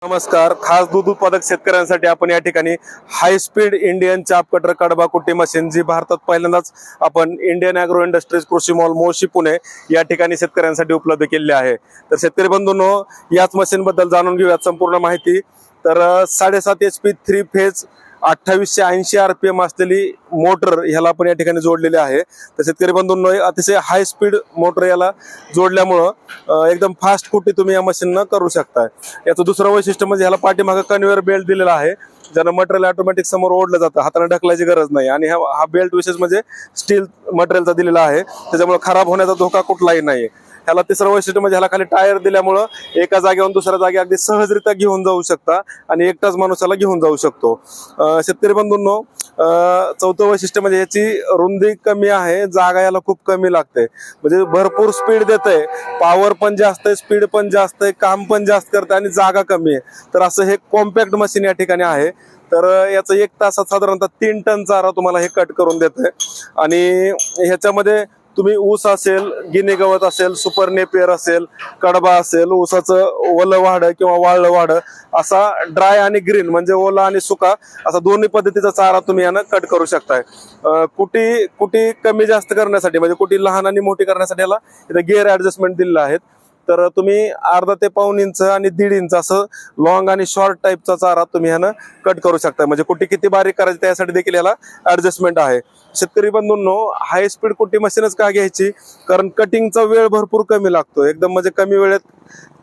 नमस्कार. खास दूध उत्पादक शेतकऱ्यांसाठी आपण या ठिकाणी हाय स्पीड इंडियन चाप कटर कडबा कुट्टी मशीन जी भारतात पहिल्यांदाच आपण इंडियन ॲग्रो इंडस्ट्रीज कृषी मॉल मोशी पुणे या ठिकाणी शेतकऱ्यांसाठी उपलब्ध केलेली आहे. तर शेतकरी बंधूंनो, याच मशीन बद्दल जाणून घेऊयात संपूर्ण माहिती. तर 7.5 HP 3 फेज 2880 RPM असलेली मोटर ह्याला आपण या ठिकाणी जोडलेली आहे. तर शेतकरी बंधूंनो, अतिशय हाय स्पीड मोटर याला जोडल्यामुळं एकदम फास्ट कुट्टी तुम्ही या मशीननं करू शकताय. याचं दुसरं वैशिष्ट्य म्हणजे ह्याला पाठीमागं कन्व्हेअर बेल्ट दिलेला आहे, ज्यानं मटेरियल ऑटोमॅटिक समोर ओढलं जातं, हाताने ढकलायची गरज नाही. आणि हा बेल्ट विशेष म्हणजे स्टील मटेरियलचा दिलेला आहे, त्याच्यामुळे खराब होण्याचा धोका कुठलाही नाही. ह्याला तिसरं वैशिष्ट्य म्हणजे ह्याला खाली टायर दिल्यामुळं एका जागेवरून दुसऱ्या जागी अगदी सहजरित्या घेऊन जाऊ शकता आणि एकटाच माणूस ह्याला घेऊन जाऊ शकतो. शेतकरी बंधूंनो, चौथं वैशिष्ट्य म्हणजे याची रुंदी कमी आहे, जागा याला खूप कमी लागते, म्हणजे भरपूर स्पीड देते, पॉवर पण जास्त आहे, स्पीड पण जास्त आहे, काम पण जास्त करते आणि जागा कमी आहे. तर असं हे कॉम्पॅक्ट मशीन या ठिकाणी आहे. तर याचं 1 तासात साधारणतः 3 टन चारा तुम्हाला हे कट करून देते. आणि ह्याच्यामध्ये तुम्ही ऊस असेल, गिनी गवत असेल, सुपर नेपियर असेल, कडबा असेल, ऊसाचं ओलं वाढ किंवा वाळलं वाढ असा ड्राय आणि ग्रीन म्हणजे ओला आणि सुका असा दोन्ही पद्धतीचा चारा तुम्ही यानं कट करू शकताय. कुटी कमी जास्त करण्यासाठी म्हणजे कुटी लहान आणि मोठी करण्यासाठी याला इथे गिअर ऍडजस्टमेंट दिलेलं आहे. तर तुम्ही अर्धा ते पाऊण इंच आणि 1.5 इंच असं लॉंग आणि शॉर्ट टाईपचा चारा तुम्ही ह्यानं कट करू शकता. म्हणजे कुट्टी किती बारीक करायची त्यासाठी देखील याला ऍडजस्टमेंट आहे. शेतकरी बंधूंनो, हाय स्पीड कुट्टी मशीनच का घ्यायची? कारण कटिंगचा वेळ भरपूर कमी लागतो, एकदम म्हणजे कमी वेळेत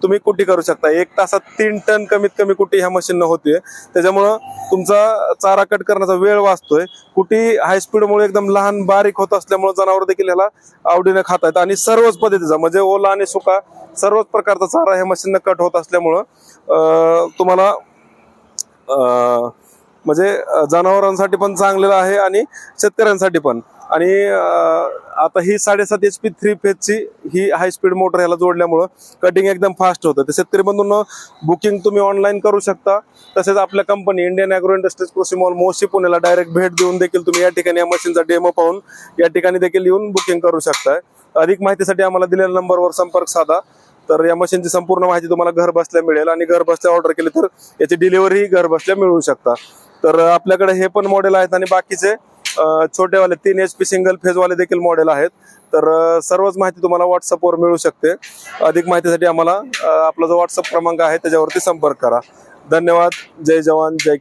तुम्ही कुट्टी करू शकता. 1 तासात 3 टन कमीत कमी कुट्टी ह्या मशीननं होते, त्याच्यामुळं तुमचा चारा कट करण्याचा वेळ वाचतोय. कुट्टी हाय स्पीडमुळे एकदम लहान बारीक होत असल्यामुळे जनावर देखील ह्याला आवडीने खातायत आणि सर्वच पद्धतीचा म्हणजे ओला आणि सुका सर्वच प्रकारचा चारा ह्या मशीननं कट होत असल्यामुळं तुम्हाला म्हणजे जनावरांसाठी पण चांगलेलं आहे आणि शेतकऱ्यांसाठी पण. आणि आता ही 7.5 HP 3 फेजची ही हाय स्पीड मोटर ह्याला जोडल्यामुळं कटिंग एकदम फास्ट होतं. तर शेतकरी बंधूंनो, बुकिंग तुम्ही ऑनलाईन करू शकता. तसेच आपल्या कंपनी इंडियन ॲग्रो इंडस्ट्रीज कृषी मॉल मोशी पुण्याला डायरेक्ट भेट देऊन देखील तुम्ही या ठिकाणी या मशीनचा डेमो पाहून या ठिकाणी देखील येऊन बुकिंग करू शकताय. अधिक माहितीसाठी आम्हाला दिलेल्या नंबरवर संपर्क साधा. तर या मशीनची संपूर्ण माहिती तुम्हाला घर बसल्या मिळेल आणि घर बसल्या ऑर्डर केली तर याची डिलिव्हरी घर बसल्या मिळू शकता. तर आपल्याकडे हे पण मॉडेल आहेत आणि बाकीचे छोटेवाले 3 HP सिंगल फेजवाले देखील मॉडेल आहेत. तर सर्वच माहिती तुम्हाला व्हॉट्सअपवर मिळू शकते. अधिक माहितीसाठी आम्हाला आपला जो व्हॉट्सअप क्रमांक आहे त्याच्यावरती संपर्क करा. धन्यवाद. जय जवान जय